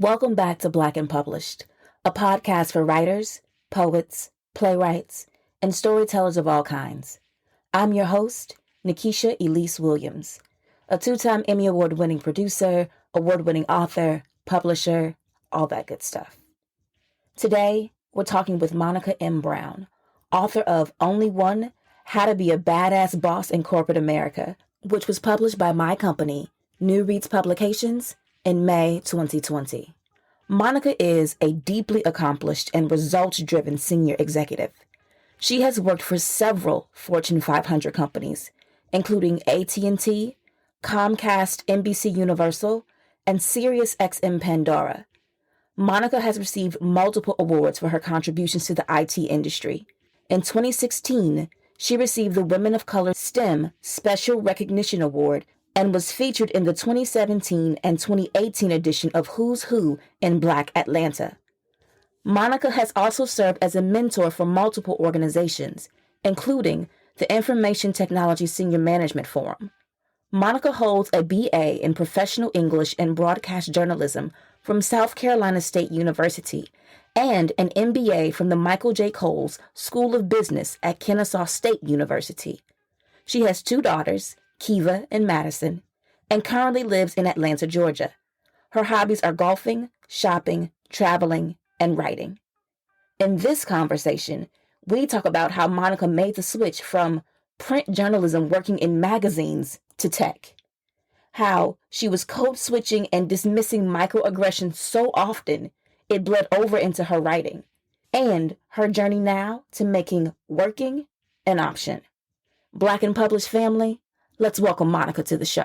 Welcome back to Black and Published, a podcast for writers, poets, playwrights, and storytellers of all kinds. I'm your host, Nikisha Elise Williams, a 2-time Emmy Award-winning producer, award-winning author, publisher, all that good stuff. Today, we're talking with Monica M. Brown, author of Only One: How to Be a Badass Boss in Corporate America, which was published by my company, New Reads Publications, in May 2020. Monica is a deeply accomplished and results-driven senior executive. She has worked for several Fortune 500 companies, including AT&T, Comcast, NBC Universal, and SiriusXM Pandora. Monica has received multiple awards for her contributions to the IT industry. In 2016, she received the Women of Color STEM Special Recognition Award and was featured in the 2017 and 2018 edition of Who's Who in Black Atlanta. Monica has also served as a mentor for multiple organizations, including the Information Technology Senior Management Forum. Monica holds a BA in Professional English and Broadcast Journalism from South Carolina State University and an MBA from the Michael J. Coles School of Business at Kennesaw State University. She has 2 daughters, Kiva and Madison, and currently lives in Atlanta, Georgia. Her hobbies are golfing, shopping, traveling, and writing. In this conversation, we talk about how Monica made the switch from print journalism working in magazines to tech, how she was code switching and dismissing microaggressions so often it bled over into her writing, and her journey now to making working an option. Black and Published family, let's welcome Monica to the show.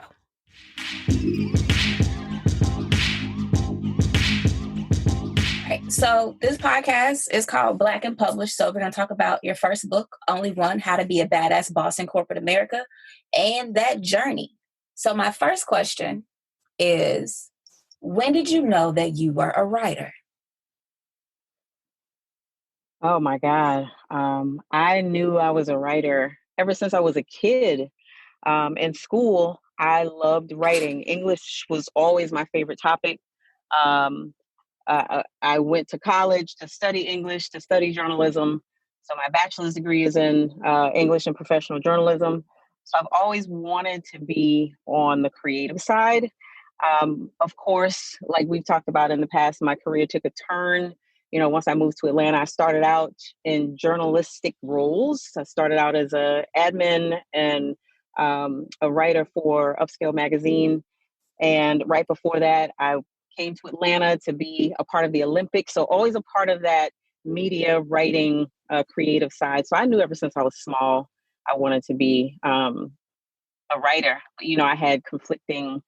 So this podcast is called Black and Published. So we're going to talk about your first book, Only One: How to Be a Badass Boss in Corporate America, and that journey. So my first question is, when did you know that you were a writer? Oh my God. I knew I was a writer ever since I was a kid. In school, I loved writing. English was always my favorite topic. I went to college to study English, to study journalism. So my bachelor's degree is in English and professional journalism. So I've always wanted to be on the creative side. Of course, like we've talked about in the past, my career took a turn. Once I moved to Atlanta, I started out in journalistic roles. I started out as an admin and a writer for Upscale magazine. And right before that, I came to Atlanta to be a part of the Olympics. So always a part of that media writing, creative side. So I knew ever since I was small, I wanted to be a writer. I had conflicting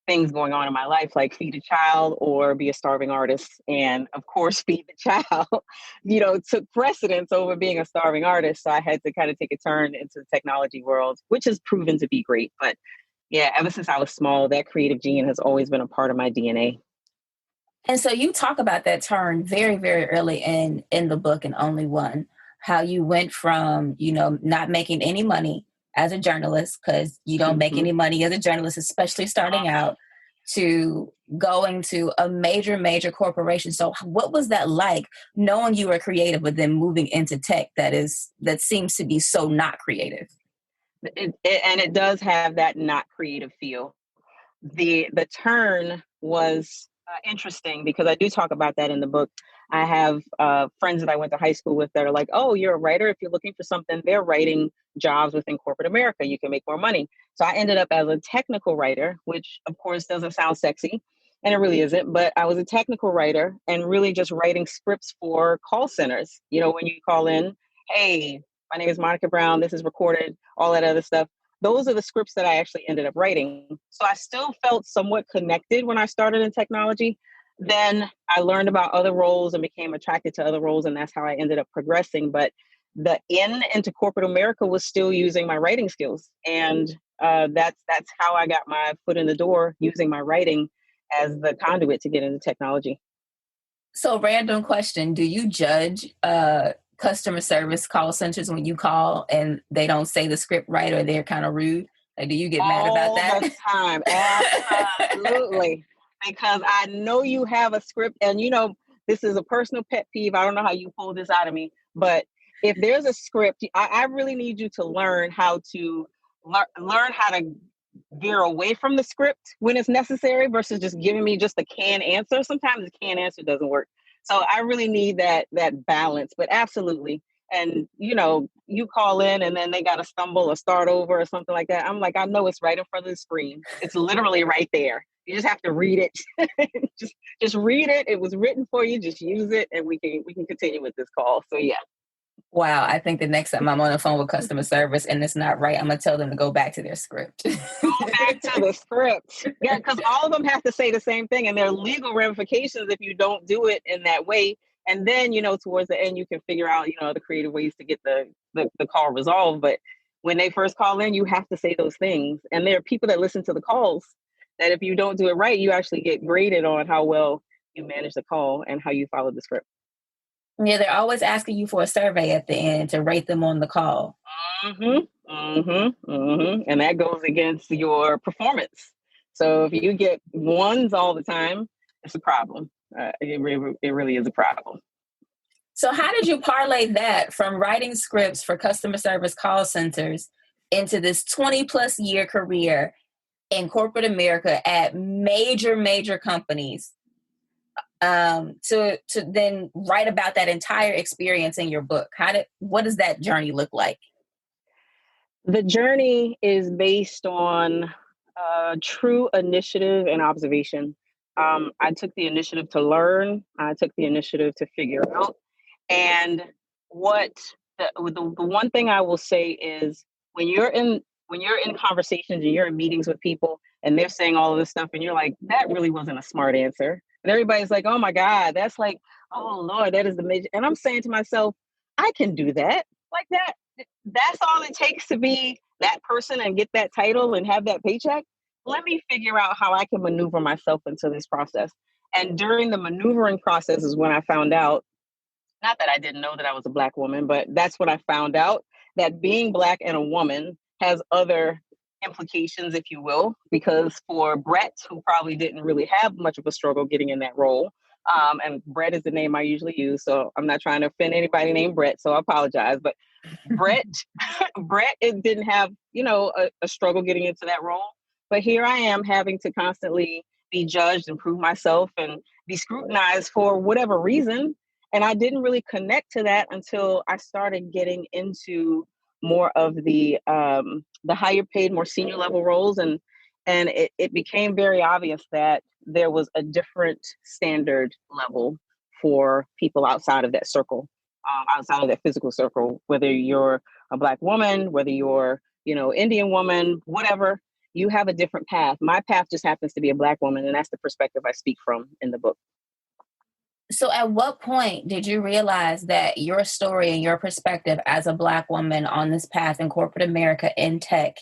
things going on in my life, like feed a child or be a starving artist. And of course, feed the child, took precedence over being a starving artist. So I had to kind of take a turn into the technology world, which has proven to be great. But yeah, ever since I was small, that creative gene has always been a part of my DNA. And so you talk about that turn very, very early in the book, in Only One, how you went from, not making any money as a journalist, because you don't make any money as a journalist, especially starting out, to going to a major, major corporation. So what was that like, knowing you were creative, but then moving into tech that seems to be so not creative? And it does have that not creative feel. The turn was interesting because I do talk about that in the book. I have friends that I went to high school with that are like, oh, you're a writer. If you're looking for something, they're writing jobs within corporate America. You can make more money. So I ended up as a technical writer, which of course doesn't sound sexy, and it really isn't. But I was a technical writer and really just writing scripts for call centers. When you call in, hey, my name is Monica Brown, this is recorded, all that other stuff. Those are the scripts that I actually ended up writing. So I still felt somewhat connected when I started in technology. Then I learned about other roles and became attracted to other roles, and that's how I ended up progressing. But the into corporate America was still using my writing skills. And that's how I got my foot in the door, using my writing as the conduit to get into technology. So random question, do you judge customer service call centers when you call and they don't say the script right or they're kind of rude? Like, do you get mad about that? All the time. Absolutely. because I know you have a script, and this is a personal pet peeve. I don't know how you pull this out of me, but if there's a script, I really need you to learn how to learn how to veer away from the script when it's necessary versus just giving me just a canned answer. Sometimes the canned answer doesn't work. So I really need that balance, but absolutely. And you call in and then they got to stumble or start over or something like that. I'm like, I know it's right in front of the screen. It's literally right there. You just have to read it. just read it. It was written for you. Just use it, and we can continue with this call. So yeah. Wow, I think the next time I'm on the phone with customer service and it's not right, I'm going to tell them to go back to their script. Go back to the script. Yeah, because all of them have to say the same thing, and there are legal ramifications if you don't do it in that way. And then, towards the end, you can figure out, the creative ways to get the call resolved. But when they first call in, you have to say those things. And there are people that listen to the calls that if you don't do it right, you actually get graded on how well you manage the call and how you follow the script. Yeah, they're always asking you for a survey at the end to rate them on the call. And that goes against your performance. So if you get ones all the time, it's a problem. It really is a problem. So how did you parlay that from writing scripts for customer service call centers into this 20 plus year career in corporate America at major companies, to then write about that entire experience in your book? What does that journey look like? The journey is based on true initiative and observation. I took the initiative to learn. I took the initiative to figure out. And what the one thing I will say is when you're in conversations and you're in meetings with people and they're saying all of this stuff and you're like, that really wasn't a smart answer. And everybody's like, oh my God, that's like, oh Lord, that is the major. And I'm saying to myself, I can do that. Like that. That's all it takes to be that person and get that title and have that paycheck. Let me figure out how I can maneuver myself into this process. And during the maneuvering process is when I found out, not that I didn't know that I was a Black woman, but that's what I found out, that being Black and a woman has other implications, if you will, because for Brett, who probably didn't really have much of a struggle getting in that role, and Brett is the name I usually use, so I'm not trying to offend anybody named Brett, so I apologize, but Brett, it didn't have, a struggle getting into that role, but here I am having to constantly be judged and prove myself and be scrutinized for whatever reason. And I didn't really connect to that until I started getting into more of the higher paid, more senior level roles, and it became very obvious that there was a different standard level for people outside of that circle, outside of that physical circle. Whether you're a Black woman, whether you're Indian woman, whatever, you have a different path. My path just happens to be a Black woman, and that's the perspective I speak from in the book. So at what point did you realize that your story and your perspective as a Black woman on this path in corporate America in tech,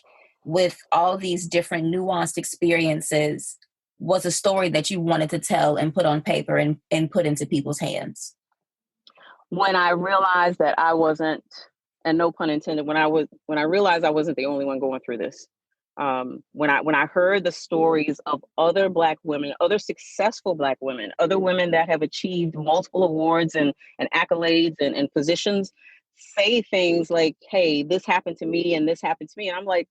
with all these different nuanced experiences, was a story that you wanted to tell and put on paper and put into people's hands? When I realized that I wasn't, and no pun intended, when I realized I wasn't the only one going through this. When I heard the stories of other Black women, other successful Black women, other women that have achieved multiple awards and accolades and positions, say things like, hey, this happened to me and this happened to me. And I'm like,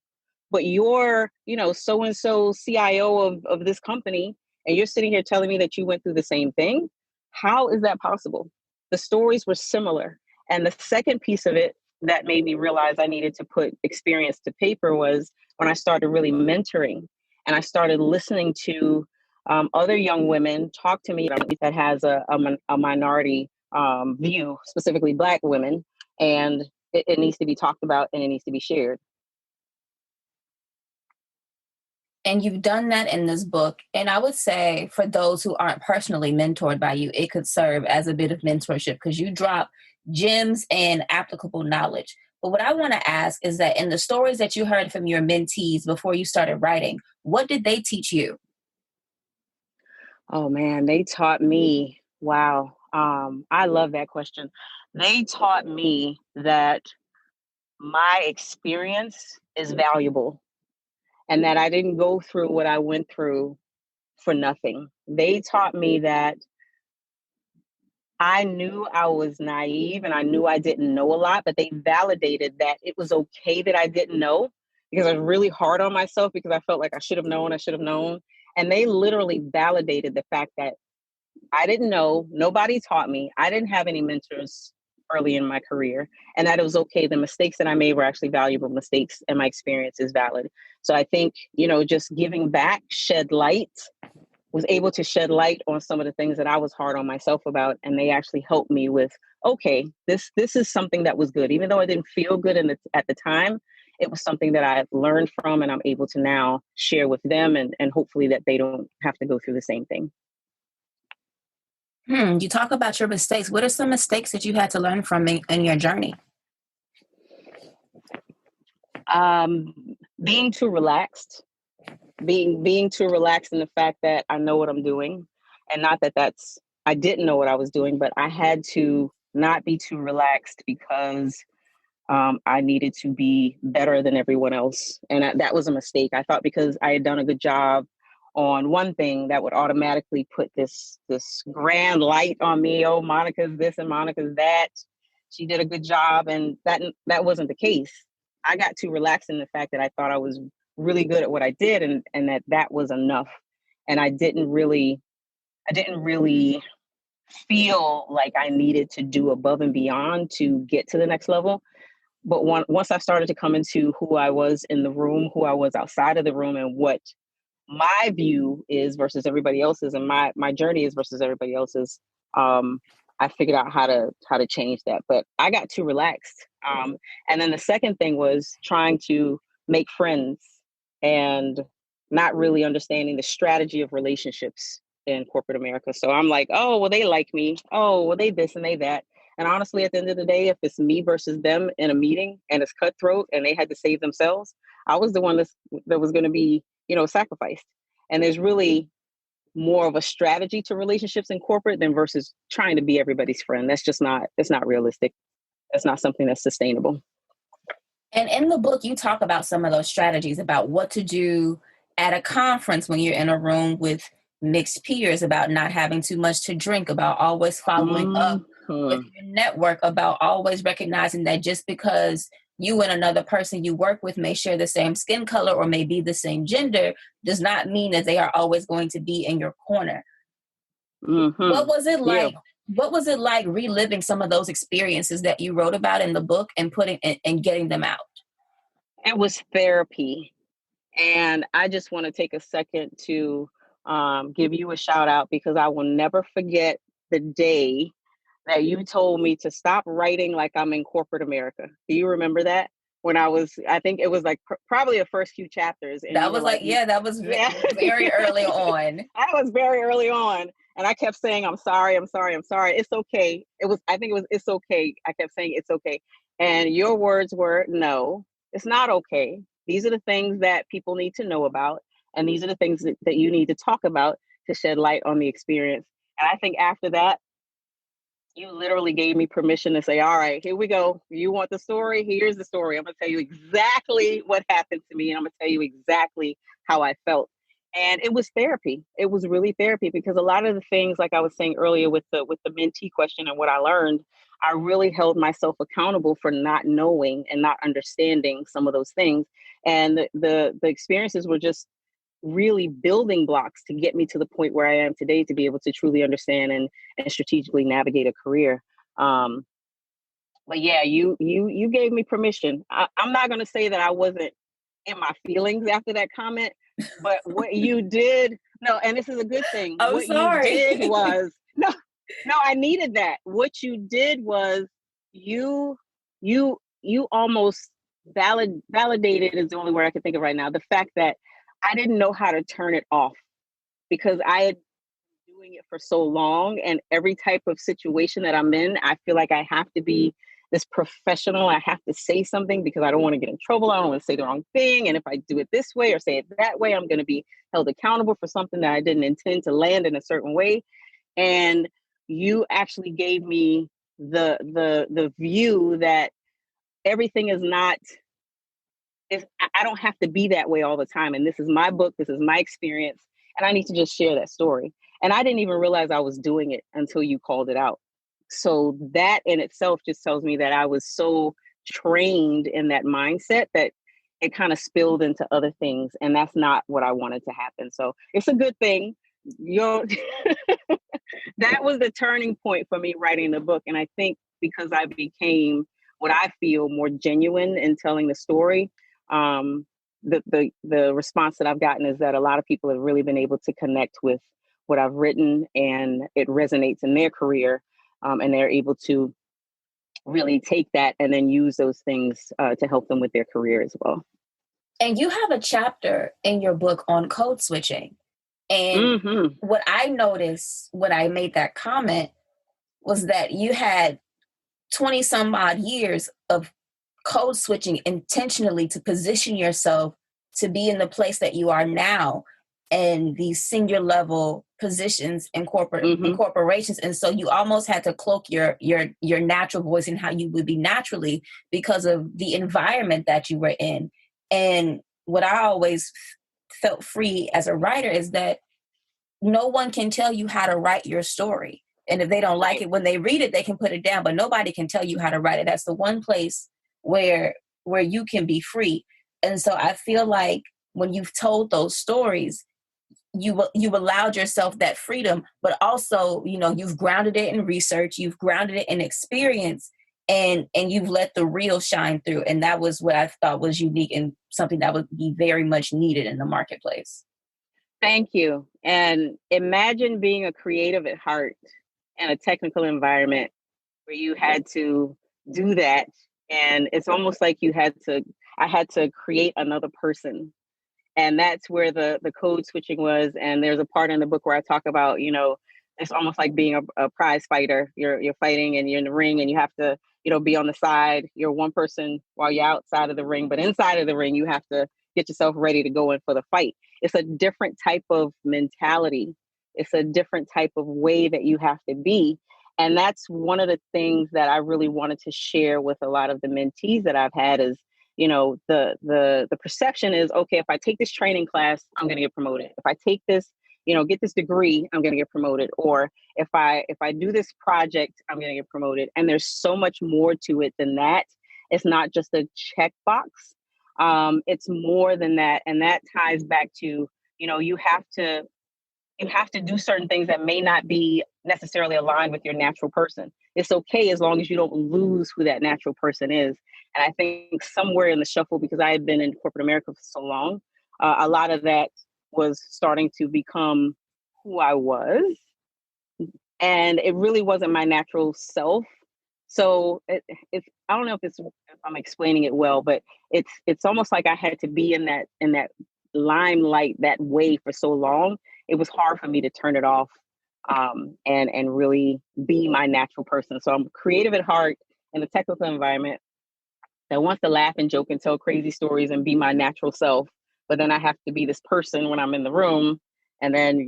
but you're, so-and-so CIO of this company, and you're sitting here telling me that you went through the same thing. How is that possible? The stories were similar. And the second piece of it that made me realize I needed to put experience to paper was when I started really mentoring and I started listening to other young women talk to me that has a minority view, specifically Black women, and it needs to be talked about and it needs to be shared. And you've done that in this book. And I would say for those who aren't personally mentored by you, it could serve as a bit of mentorship because you drop gems and applicable knowledge. But what I want to ask is that in the stories that you heard from your mentees before you started writing, what did they teach you? Oh man, they taught me, wow. I love that question. They taught me that my experience is valuable and that I didn't go through what I went through for nothing. They taught me that I knew I was naive and I knew I didn't know a lot, but they validated that it was okay that I didn't know, because I was really hard on myself because I felt like I should have known, I should have known. And they literally validated the fact that I didn't know, nobody taught me, I didn't have any mentors early in my career, and that it was okay. The mistakes that I made were actually valuable mistakes and my experience is valid. So I think, just giving back was able to shed light on some of the things that I was hard on myself about, and they actually helped me with, okay, this is something that was good, even though I didn't feel good at the time. It was something that I learned from, and I'm able to now share with them, and hopefully that they don't have to go through the same thing. You talk about your mistakes. What are some mistakes that you had to learn from in your journey? Being too relaxed, being too relaxed in the fact that I know what I'm doing, and not that I didn't know what I was doing, but I had to not be too relaxed because I needed to be better than everyone else. And that was a mistake. I thought because I had done a good job on one thing, that would automatically put this grand light on me. Oh, Monica's this and Monica's that. She did a good job. And that wasn't the case. I got too relaxed in the fact that I thought I was really good at what I did, and that was enough. And I didn't really feel like I needed to do above and beyond to get to the next level. But once I started to come into who I was in the room, who I was outside of the room, and what my view is versus everybody else's, and my journey is versus everybody else's, I figured out how to change that. But I got too relaxed. And then the second thing was trying to make friends and not really understanding the strategy of relationships in corporate America. So I'm like, oh, well, they like me. Oh, well, they this and they that. And honestly, at the end of the day, if it's me versus them in a meeting and it's cutthroat and they had to save themselves, I was the one that was going to be, sacrificed. And there's really more of a strategy to relationships in corporate than versus trying to be everybody's friend. It's not realistic. That's not something that's sustainable. And in the book, you talk about some of those strategies about what to do at a conference when you're in a room with mixed peers, about not having too much to drink, about always following up with your network, about always recognizing that just because you and another person you work with may share the same skin color or may be the same gender does not mean that they are always going to be in your corner. What was it like? Yeah. What was it like reliving some of those experiences that you wrote about in the book and putting and getting them out? It was therapy. And I just want to take a second to give you a shout out, because I will never forget the day that you told me to stop writing like I'm in corporate America. Do you remember that? When I think it was like probably the first few chapters. And that was that was very early on. That was very early on. And I kept saying, I'm sorry. It's okay. It's okay. I kept saying, it's okay. And your words were, no, it's not okay. These are the things that people need to know about. And these are the things that you need to talk about to shed light on the experience. And I think after that, you literally gave me permission to say, all right, here we go. You want the story? Here's the story. I'm going to tell you exactly what happened to me. And I'm going to tell you exactly how I felt. And it was therapy. It was really therapy, because a lot of the things, like I was saying earlier with the mentee question and what I learned, I really held myself accountable for not knowing and not understanding some of those things. And the experiences were just really building blocks to get me to the point where I am today, to be able to truly understand and strategically navigate a career. But yeah, you gave me permission. I'm not going to say that I wasn't in my feelings after that comment, but what you did, no, and this is a good thing. I'm sorry. You did was, no, I needed that. What you did was you almost validated, is the only word I can think of right now, the fact that I didn't know how to turn it off, because I had been doing it for so long, and every type of situation that I'm in, I feel like I have to be this professional. I have to say something because I don't want to get in trouble. I don't want to say the wrong thing. And if I do it this way or say it that way, I'm going to be held accountable for something that I didn't intend to land in a certain way. And you actually gave me the view that everything is not, I don't have to be that way all the time. And this is my book. This is my experience. and I need to just share that story. And I didn't even realize I was doing it until you called it out. So that in itself just tells me that I was so trained in that mindset that it kind of spilled into other things. And that's not what I wanted to happen. So it's a good thing. You're that was the turning point for me writing the book. And I think because I became what I feel more genuine in telling the story, the response that I've gotten is that a lot of people have really been able to connect with what I've written, and it resonates in their career, and they're able to really take that and then use those things to help them with their career as well. And you have a chapter in your book on code switching. And what I noticed when I made that comment was that you had 20 some odd years of code switching intentionally to position yourself to be in the place that you are now and these senior level positions in corporations. And so you almost had to cloak your natural voice and how you would be naturally because of the environment that you were in. And what I always felt free as a writer is that no one can tell you how to write your story. And if they don't like it, when they read it, they can put it down, but nobody can tell you how to write it. That's the one place where you can be free. And so I feel like when you've told those stories, you've allowed yourself that freedom, but also, you've grounded it in research, you've grounded it in experience, and you've let the real shine through. And that was what I thought was unique and something that would be very much needed in the marketplace. Thank you. And imagine being a creative at heart in a technical environment where you had to do that. And it's almost like I had to create another person. And that's where the code switching was. And there's a part in the book where I talk about, it's almost like being a prize fighter. You're fighting and you're in the ring and you have to, be on the side. You're one person while you're outside of the ring, but inside of the ring, you have to get yourself ready to go in for the fight. It's a different type of mentality. It's a different type of way that you have to be. And that's one of the things that I really wanted to share with a lot of the mentees that I've had is, the perception is, okay, if I take this training class, I'm going to get promoted. If I take this, get this degree, I'm going to get promoted. Or if I do this project, I'm going to get promoted. And there's so much more to it than that. It's not just a checkbox. It's more than that. And that ties back to, you have to do certain things that may not be necessarily aligned with your natural person. It's okay as long as you don't lose who that natural person is. And I think somewhere in the shuffle, because I had been in corporate America for so long, a lot of that was starting to become who I was. And it really wasn't my natural self. So it's I don't know if I'm explaining it well, but it's almost like I had to be in that limelight that way for so long. It was hard for me to turn it off, and really be my natural person. So I'm creative at heart in a technical environment that wants to laugh and joke and tell crazy stories and be my natural self. But then I have to be this person when I'm in the room, and then,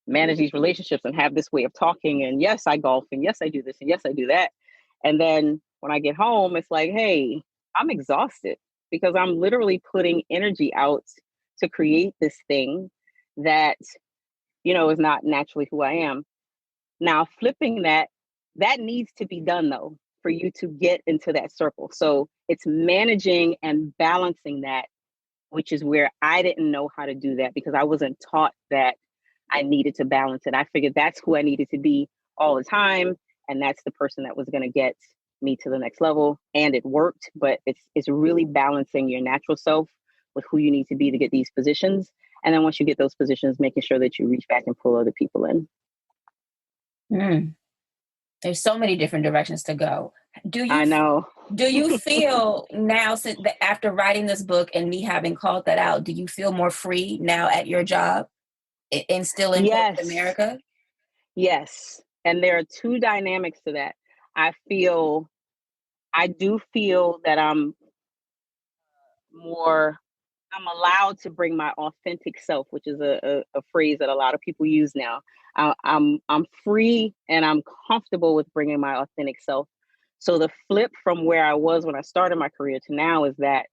manage these relationships and have this way of talking. And yes, I golf, and yes, I do this, and yes, I do that. And then when I get home, it's like, hey, I'm exhausted because I'm literally putting energy out to create this thing that, is not naturally who I am. Now, flipping that needs to be done though, for you to get into that circle. So it's managing and balancing that, which is where I didn't know how to do that because I wasn't taught that I needed to balance it. I figured that's who I needed to be all the time. And that's the person that was going to get me to the next level. And it worked, but it's really balancing your natural self with who you need to be to get these positions. And then once you get those positions, making sure that you reach back and pull other people in. There's so many different directions to go. I know. Do you feel now, after writing this book and me having called that out, do you feel more free now at your job and still in corporate America? Yes. And there are two dynamics to that. I do feel that I'm allowed to bring my authentic self, which is a phrase that a lot of people use now. I'm free and I'm comfortable with bringing my authentic self. So the flip from where I was when I started my career to now is that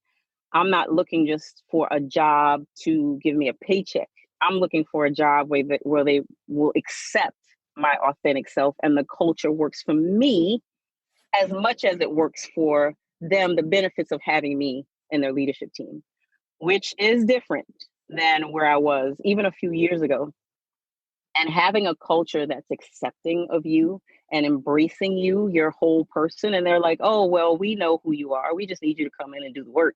I'm not looking just for a job to give me a paycheck. I'm looking for a job where they will accept my authentic self and the culture works for me as much as it works for them, the benefits of having me in their leadership team, which is different than where I was even a few years ago. And having a culture that's accepting of you and embracing you, your whole person. And they're like, oh, well, we know who you are. We just need you to come in and do the work.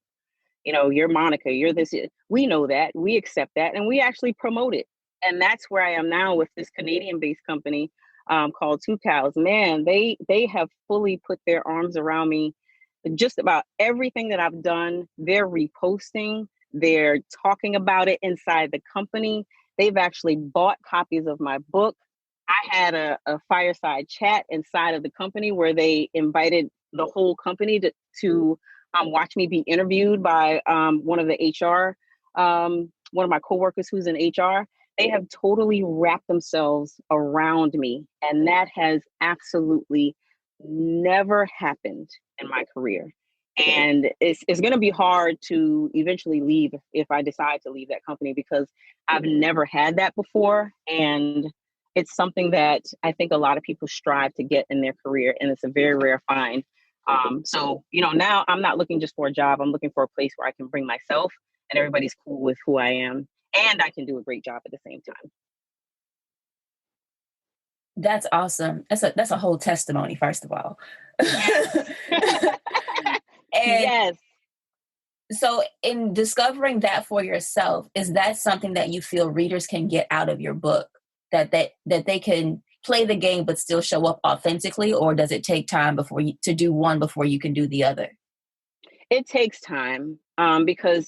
You know, you're Monica, you're this. We know that. We accept that. And we actually promote it. And that's where I am now with this Canadian-based company called Two Cows. Man, they have fully put their arms around me. Just about everything that I've done, they're reposting, they're talking about it inside the company. They've actually bought copies of my book. I had a fireside chat inside of the company where they invited the whole company to watch me be interviewed by one of the HR, one of my coworkers who's in HR. They have totally wrapped themselves around me. And that has absolutely never happened in my career. And it's going to be hard to eventually leave if I decide to leave that company because I've never had that before. And it's something that I think a lot of people strive to get in their career. And it's a very rare find. So, you know, now I'm not looking just for a job. I'm looking for a place where I can bring myself and everybody's cool with who I am. And I can do a great job at the same time. That's awesome. That's a whole testimony, first of all. Yes. And yes. so in discovering that for yourself, is that something that you feel readers can get out of your book? That they can play the game but still show up authentically, or does it take time to do one before you can do the other? It takes time because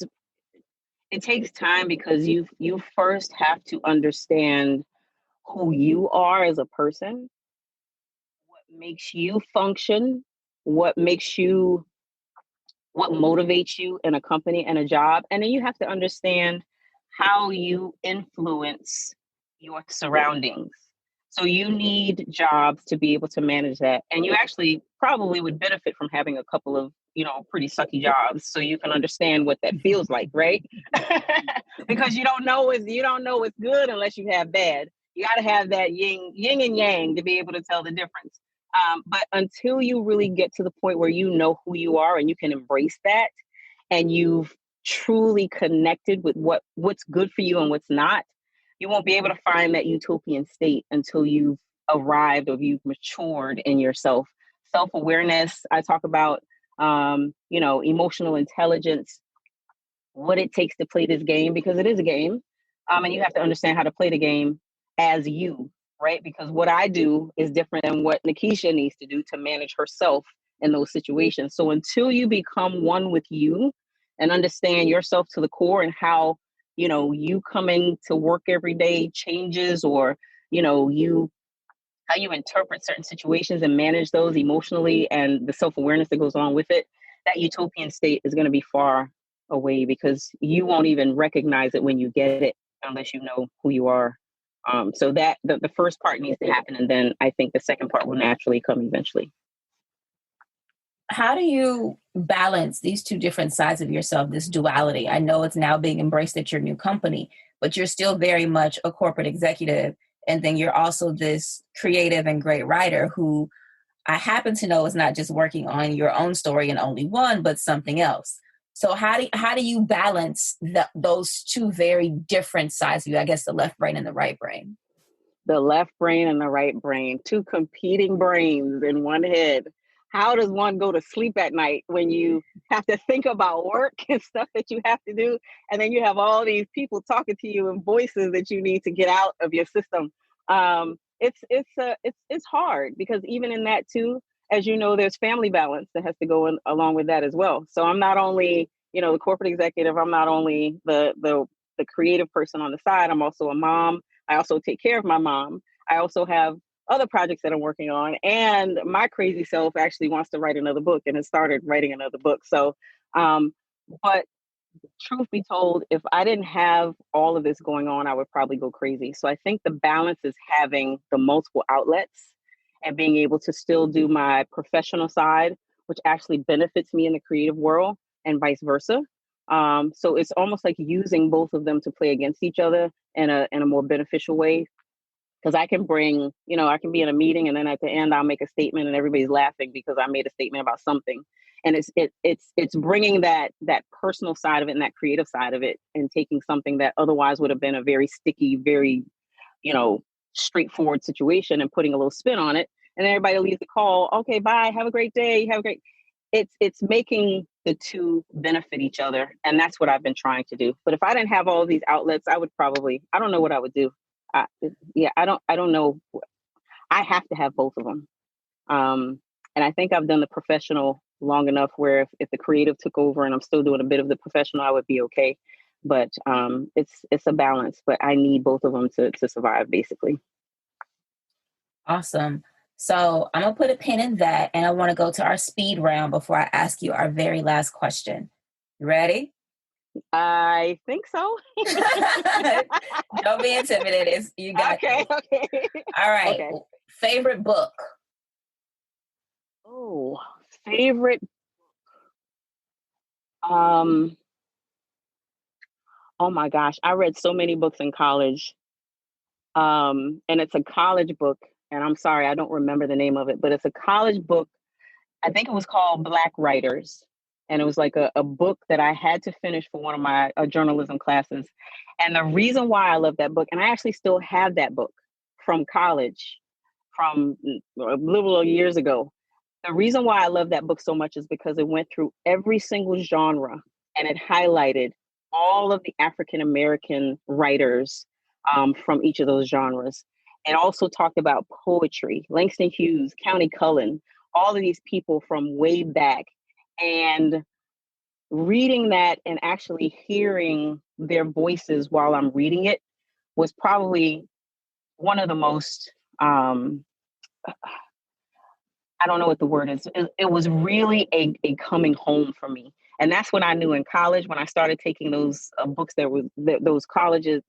you first have to understand who you are as a person, what makes you function, what makes you what motivates you in a company and a job. And then you have to understand how you influence your surroundings. So you need jobs to be able to manage that. And you actually probably would benefit from having a couple of, you know, pretty sucky jobs so you can understand what that feels like, right? Because you don't know what's good unless you have bad. You got to have that yin and yang to be able to tell the difference. But until you really get to the point where you know who you are and you can embrace that and you've truly connected with what's good for you and what's not, you won't be able to find that utopian state until you've arrived or you've matured in yourself. Self-awareness, I talk about, emotional intelligence, what it takes to play this game, because it is a game. And you have to understand how to play the game as you, right? Because what I do is different than what Nikisha needs to do to manage herself in those situations. So until you become one with you and understand yourself to the core and how, you know, you coming to work every day changes, or, you know, how you interpret certain situations and manage those emotionally and the self-awareness that goes along with it, that utopian state is going to be far away because you won't even recognize it when you get it unless you know who you are. So that the first part needs to happen, and then I think the second part will naturally come eventually. How do you balance these two different sides of yourself, this duality? I know it's now being embraced at your new company, but you're still very much a corporate executive. And then you're also this creative and great writer who I happen to know is not just working on your own story and only one, but something else. So how do you balance those two very different sides of you? I guess the left brain and the right brain. The left brain and the right brain, two competing brains in one head. How does one go to sleep at night when you have to think about work and stuff that you have to do, and then you have all these people talking to you in voices that you need to get out of your system? It's hard because even in that too, as you know, there's family balance that has to go in along with that as well. So I'm not only, you know, the corporate executive. I'm not only the creative person on the side. I'm also a mom. I also take care of my mom. I also have other projects that I'm working on. And my crazy self actually wants to write another book and has started writing another book. So, but truth be told, if I didn't have all of this going on, I would probably go crazy. So I think the balance is having the multiple outlets and being able to still do my professional side, which actually benefits me in the creative world, and vice versa. So it's almost like using both of them to play against each other in a more beneficial way. Because I can bring, I can be in a meeting and then at the end I'll make a statement and everybody's laughing because I made a statement about something. And it's bringing that personal side of it and that creative side of it and taking something that otherwise would have been a very sticky, very, straightforward situation and putting a little spin on it. And then everybody leaves the call. Okay, bye. Have a great day. Have a great. It's making the two benefit each other, and that's what I've been trying to do. But if I didn't have all of these outlets, I don't know what I would do. I don't know. I have to have both of them. And I think I've done the professional long enough where if the creative took over and I'm still doing a bit of the professional, I would be okay. But it's a balance, but I need both of them to survive, basically. Awesome. So I'm going to put a pin in that, and I want to go to our speed round before I ask you our very last question. You ready? I think so. Don't be intimidated. You got okay. All right. Okay. Favorite book? Oh, favorite. Oh my gosh, I read so many books in college. And it's a college book, and I'm sorry, I don't remember the name of it, but it's a college book. I think it was called Black Writers. And it was like a book that I had to finish for one of my journalism classes. And the reason why I love that book, and I actually still have that book from college, from little years ago. The reason why I love that book so much is because it went through every single genre and it highlighted all of the African American writers from each of those genres. It also talked about poetry, Langston Hughes, Countee Cullen, all of these people from way back. And reading that and actually hearing their voices while I'm reading it was probably one of the most, I don't know what the word is. It was really a coming home for me. And that's when I knew in college, when I started taking those books those classes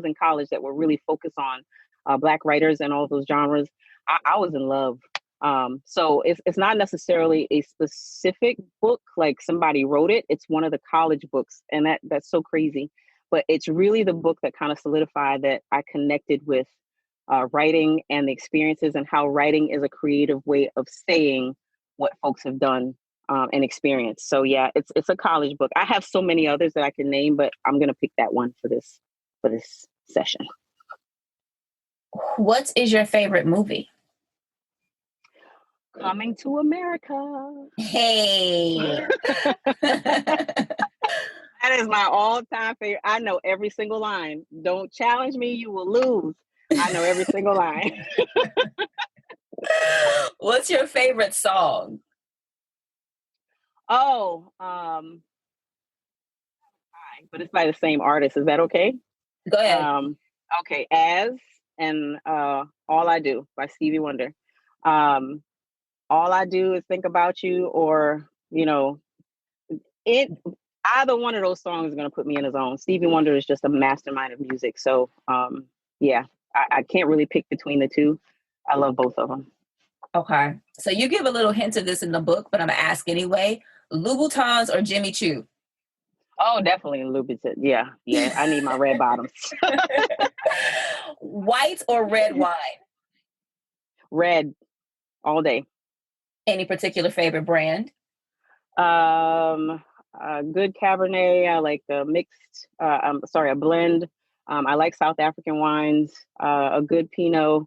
in college that were really focused on Black writers and all those genres, I was in love. So it's not necessarily a specific book, like somebody wrote it. It's one of the college books. And that's so crazy. But it's really the book that kind of solidified that I connected with writing and the experiences and how writing is a creative way of saying what folks have done and experienced. So yeah, it's a college book. I have so many others that I can name, but I'm going to pick that one for this session. What is your favorite movie? Coming to America. Hey. That is my all-time favorite. I know every single line. Don't challenge me, you will lose. I know every single line. What's your favorite song? Oh, but it's by the same artist. Is that okay? Go ahead. Okay, As and All I Do by Stevie Wonder. All I do is think about you, or either one of those songs is going to put me in a zone. Stevie Wonder is just a mastermind of music. So yeah, I can't really pick between the two. I love both of them. Okay. So you give a little hint of this in the book, but I'm going to ask anyway. Louboutins or Jimmy Choo? Oh, definitely Louboutin. Yeah. I need my red bottoms. White or red wine? Red, all day. Any particular favorite brand? Good Cabernet. I like the mixed. A blend. I like South African wines. A good Pinot.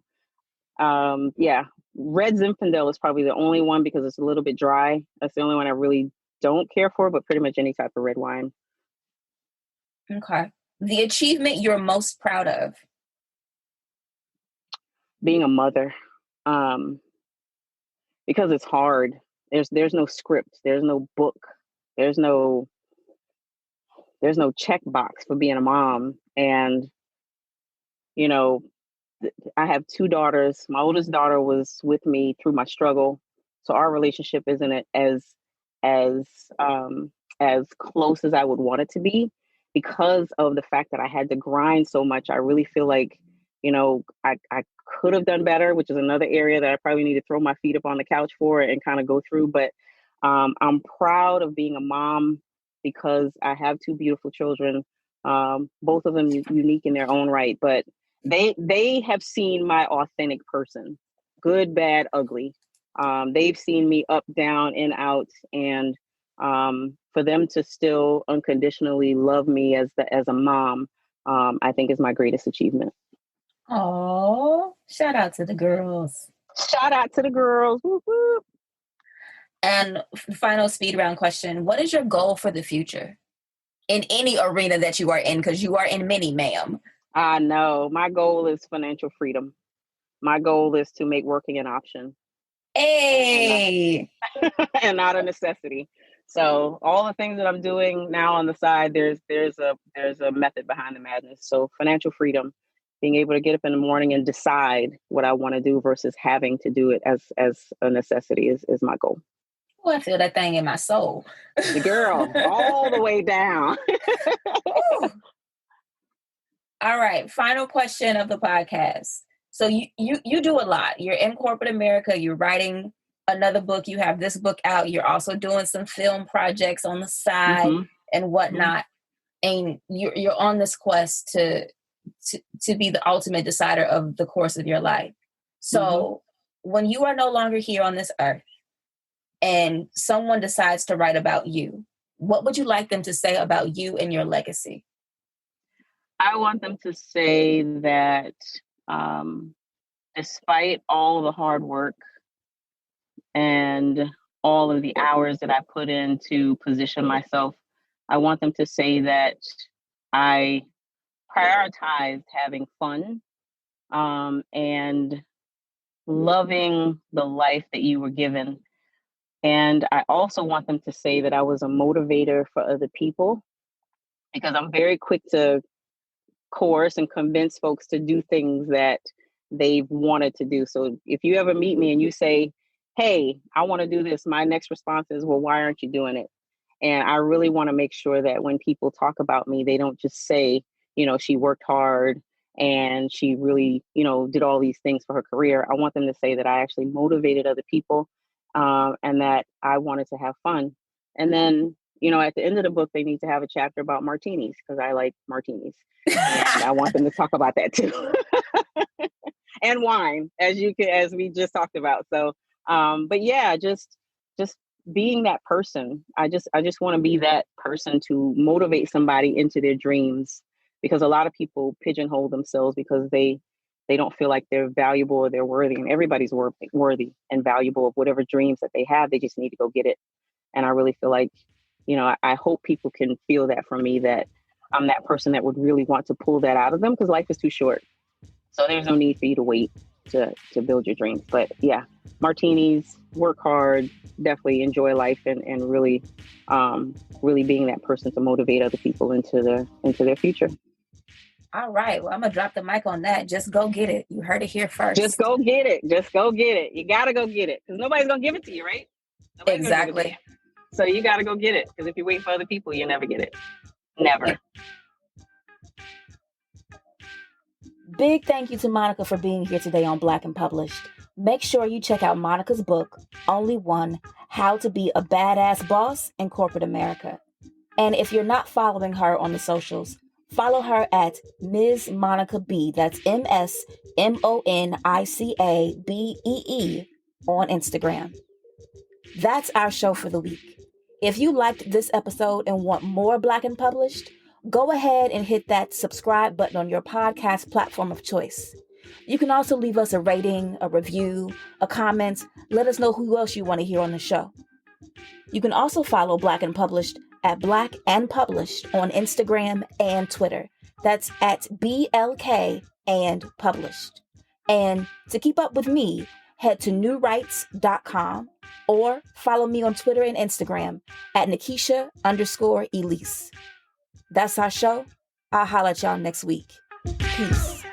Yeah, Red Zinfandel is probably the only one because it's a little bit dry. That's the only one I really don't care for, but pretty much any type of red wine. Okay. The achievement you're most proud of? Being a mother. Because it's hard. There's no script. There's no book. There's no checkbox for being a mom. And, I have two daughters. My oldest daughter was with me through my struggle. So our relationship isn't as close as I would want it to be because of the fact that I had to grind so much. I really feel like, I could have done better, which is another area that I probably need to throw my feet up on the couch for and kind of go through. But I'm proud of being a mom because I have two beautiful children. Both of them unique in their own right, but they have seen my authentic person, good, bad, ugly. They've seen me up, down, and out, and for them to still unconditionally love me as a mom, I think is my greatest achievement. Oh, shout out to the girls. Shout out to the girls. Whoop, whoop. And final speed round question. What is your goal for the future? In any arena that you are in, because you are in many, ma'am. I know. My goal is financial freedom. My goal is to make working an option. Hey. And not a necessity. So all the things that I'm doing now on the side, there's a method behind the madness. So financial freedom, being able to get up in the morning and decide what I want to do versus having to do it as a necessity is my goal. Oh, I feel that thing in my soul. The girl, all the way down. All right. Final question of the podcast. So you do a lot. You're in corporate America. You're writing another book. You have this book out. You're also doing some film projects on the side and whatnot. And you're on this quest to be the ultimate decider of the course of your life. So when you are no longer here on this earth and someone decides to write about you, what would you like them to say about you and your legacy? I want them to say that despite all the hard work and all of the hours that I put in to position myself, I want them to say that I prioritized having fun and loving the life that you were given. And I also want them to say that I was a motivator for other people, because I'm very quick to coerce and convince folks to do things that they've wanted to do. So if you ever meet me and you say, hey, I want to do this, my next response is, well, why aren't you doing it? And I really want to make sure that when people talk about me, they don't just say, she worked hard and she really, did all these things for her career. I want them to say that I actually motivated other people and that I wanted to have fun. And then, at the end of the book, they need to have a chapter about martinis, because I like martinis. And I want them to talk about that too. And wine, as we just talked about. So, but yeah, just being that person. I just want to be that person to motivate somebody into their dreams, because a lot of people pigeonhole themselves because they don't feel like they're valuable or they're worthy, and everybody's worthy and valuable of whatever dreams that they have. They just need to go get it. And I really feel like, I hope people can feel that from me, that I'm that person that would really want to pull that out of them, because life is too short. So there's no need for you to wait to build your dreams. But yeah, martinis, work hard, definitely enjoy life, and really, really being that person to motivate other people into their future. All right. Well, I'm going to drop the mic on that. Just go get it. You heard it here first. Just go get it. Just go get it. You got to go get it, because nobody's going to give it to you, right? Exactly. So you got to go get it, because if you wait for other people, you never get it. Never. Yeah. Big thank you to Monica for being here today on Black and Published. Make sure you check out Monica's book, Only One, How to Be a Badass Boss in Corporate America. And if you're not following her on the socials, follow her at Ms. Monica B. That's MsMonicabee on Instagram. That's our show for the week. If you liked this episode and want more Black and Published, go ahead and hit that subscribe button on your podcast platform of choice. You can also leave us a rating, a review, a comment. Let us know who else you want to hear on the show. You can also follow Black and Published at Black and Published on Instagram and Twitter. That's at BLK and Published. And to keep up with me, head to newrights.com or follow me on Twitter and Instagram at Nikisha_Elise. That's our show. I'll holler at y'all next week. Peace.